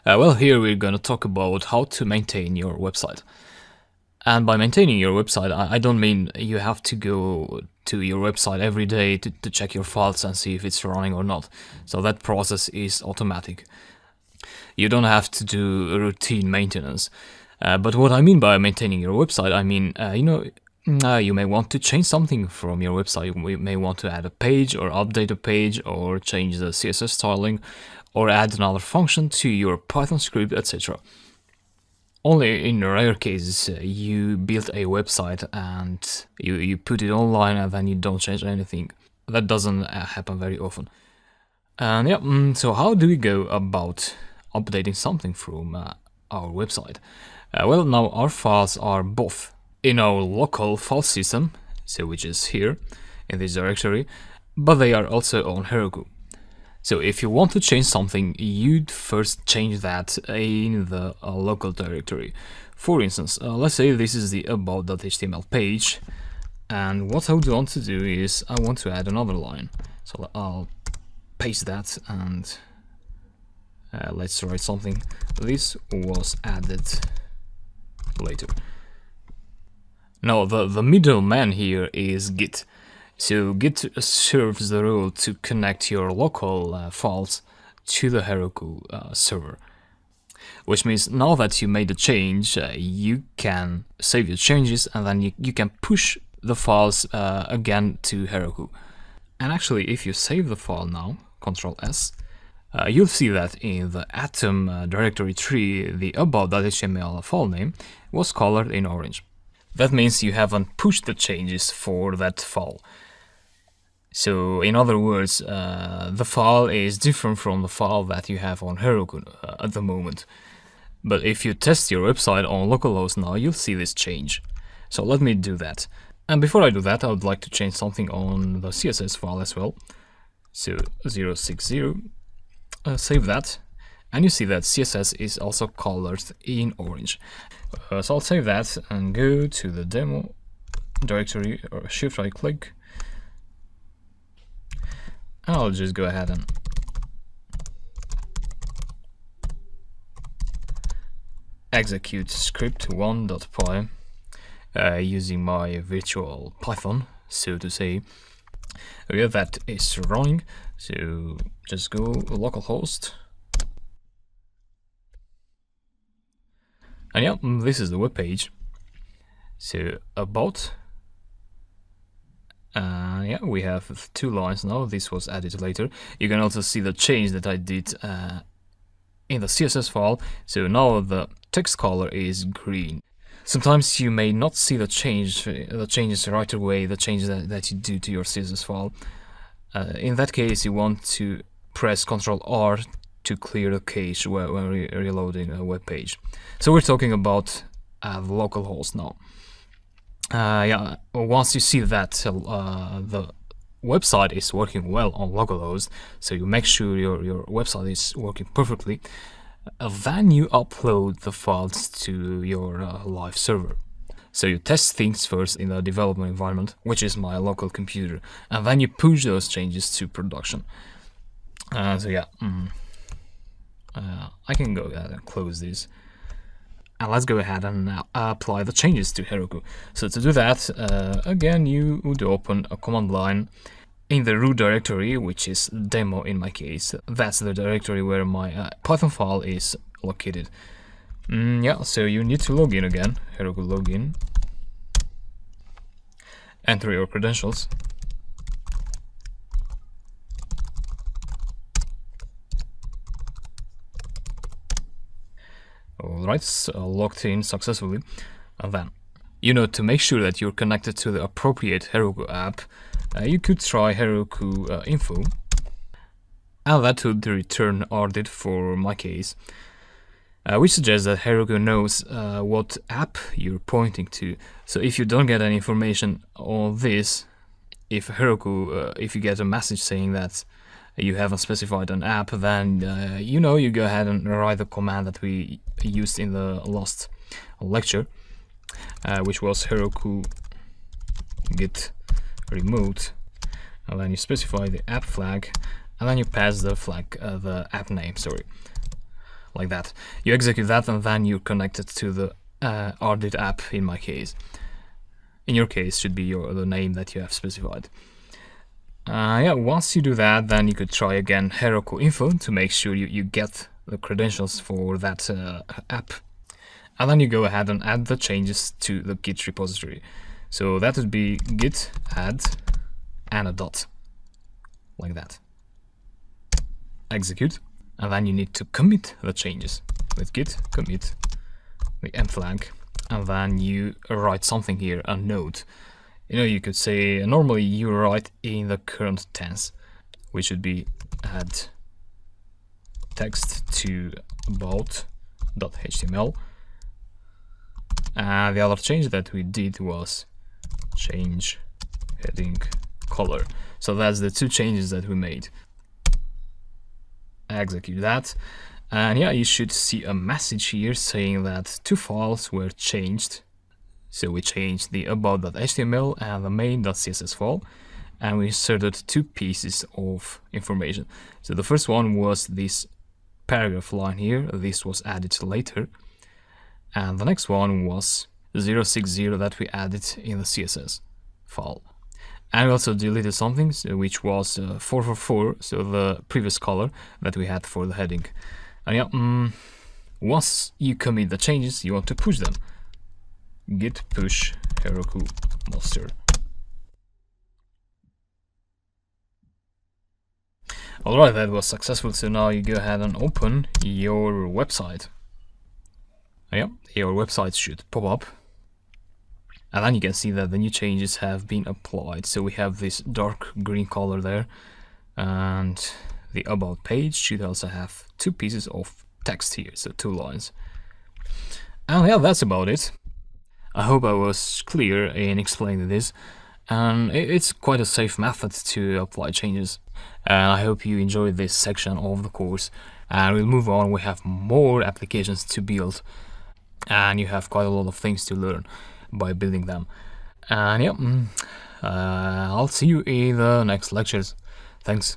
Well, here we're going to talk about how to maintain your website. And by maintaining your website, I don't mean you have to go to your website every day to check your files and see if it's running or not. So that process is automatic. You don't have to do routine maintenance. But what I mean by maintaining your website, I mean, you may want to change something from your website. You may want to add a page or update a page or change the CSS styling or add another function to your Python script, etc. Only in rare cases you build a website and you put it online and then you don't change anything. That doesn't happen very often. And yeah, so how do we go about updating something from our website? Well, now our files are both in our local file system, so which is here in this directory, but they are also on Heroku. So if you want to change something, you'd first change that in the local directory. For instance, let's say this is the about.html page, and what I would want to do is I want to add another line. So I'll paste that and let's write something. This was added later. Now the middleman here is Git. So Git serves the role to connect your local files to the Heroku server, which means now that you made a change, you can save your changes and then you can push the files again to Heroku. And actually, if you save the file now, Ctrl S, you'll see that in the Atom directory tree, the about.html file name was colored in orange. That means you haven't pushed the changes for that file. So in other words, the file is different from the file that you have on Heroku at the moment. But if you test your website on localhost now, you'll see this change. So let me do that. And before I do that, I would like to change something on the CSS file as well. So 060, save that. And you see that CSS is also colored in orange. So I'll save that and go to the demo directory, or shift right click. I'll just go ahead and execute script 1.py using my virtual Python, so to say. Yeah, that is running. So just go localhost. And yeah, this is the web page. So about. Yeah, we have 2 lines now. This was added later. You can also see the change that I did in the CSS file. So now the text color is green. Sometimes you may not see the changes right away, the changes that you do to your CSS file. In that case, you want to press Ctrl R to clear the cache when reloading a web page. So we're talking about the localhost now. Yeah, once you see that the website is working well on localhost, so you make sure your website is working perfectly, then you upload the files to your live server. So you test things first in the development environment, which is my local computer, and then you push those changes to production. So yeah, I can go ahead and close this. And let's go ahead and now apply the changes to Heroku. So to do that, again, you would open a command line in the root directory, which is demo in my case. That's the directory where my Python file is located. Yeah, so you need to log in again, Heroku login. Enter your credentials. Alright, logged in successfully. And then, to make sure that you're connected to the appropriate Heroku app, you could try Heroku info. And that would return RDIT for my case. We suggest that Heroku knows what app you're pointing to. So if you don't get any information on this, if you get a message saying that you haven't specified an app, then you go ahead and write the command that we used in the last lecture, which was Heroku git remote, and then you specify the app flag, and then you pass the flag, the app name, sorry. like that. You execute that and then you connect it to the Ardit app in my case. In your case, should be the name that you have specified. Yeah, once you do that, then you could try again Heroku info to make sure you get the credentials for that app. And then you go ahead and add the changes to the Git repository. So that would be git add and a dot, like that. Execute, and then you need to commit the changes with git commit, the m flag, and then you write something here, a note. You know, you could say normally you write in the current tense, which would be add text to about.html. And the other change that we did was change heading color. So that's the two changes that we made. Execute that, and yeah, you should see a message here saying that two files were changed. So we changed the about.html and the main.css file, and we inserted two pieces of information. So the first one was this paragraph line here. This was added later, and the next one was 060 that we added in the CSS file. And we also deleted something, which was 444, so the previous color that we had for the heading. And yeah, once you commit the changes, you want to push them. Git push Heroku master. Alright, that was successful, so now you go ahead and open your website. Yeah, your website should pop up. And then you can see that the new changes have been applied. So we have this dark green color there, and the about page should also have two pieces of text here, so two lines. And yeah, that's about it. I hope I was clear in explaining this, and it's quite a safe method to apply changes. And I hope you enjoyed this section of the course, and we'll move on. We have more applications to build, and you have quite a lot of things to learn by building them. And yeah, I'll see you in the next lectures. Thanks.